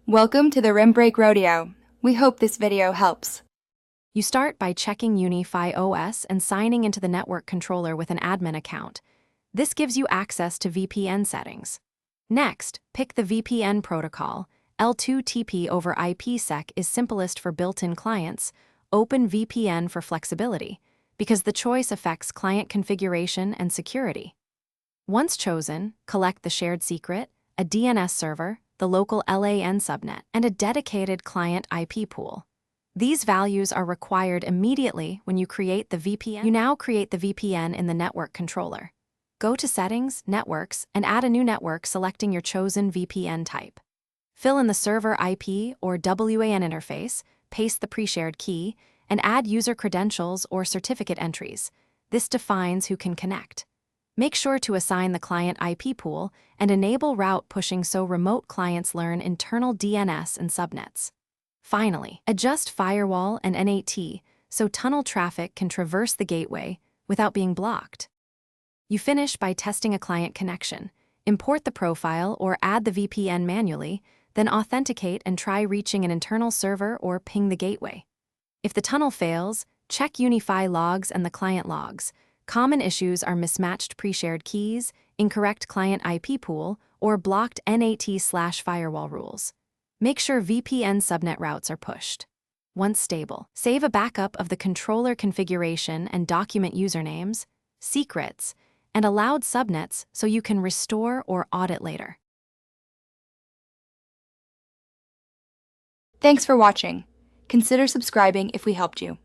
Welcome to the Rim Break Rodeo. We hope this video helps. You start by checking Unifi OS and signing into the network controller with an admin account. This gives you access to VPN settings. Next, pick the VPN protocol. L2TP over IPsec is simplest for built-in clients. Open VPN for flexibility, because the choice affects client configuration and security. Once chosen, collect the shared secret, a DNS server, the local LAN subnet, and a dedicated client IP pool. These values are required immediately when you create the VPN. You now create the VPN in the network controller. Go to Settings, Networks, and add a new network selecting your chosen VPN type. Fill in the server IP or WAN interface, paste the pre-shared key, and add user credentials or certificate entries. This defines who can connect. Make sure to assign the client IP pool and enable route pushing so remote clients learn internal DNS and subnets. Finally, adjust firewall and NAT so tunnel traffic can traverse the gateway without being blocked. You finish by testing a client connection. Import the profile or add the VPN manually, then authenticate and try reaching an internal server or ping the gateway. If the tunnel fails, check Unifi logs and the client logs. Common issues are mismatched pre-shared keys, incorrect client IP pool, or blocked NAT/firewall rules. Make sure VPN subnet routes are pushed. Once stable, save a backup of the controller configuration and document usernames, secrets, and allowed subnets so you can restore or audit later. Thanks for watching. Consider subscribing if we helped you.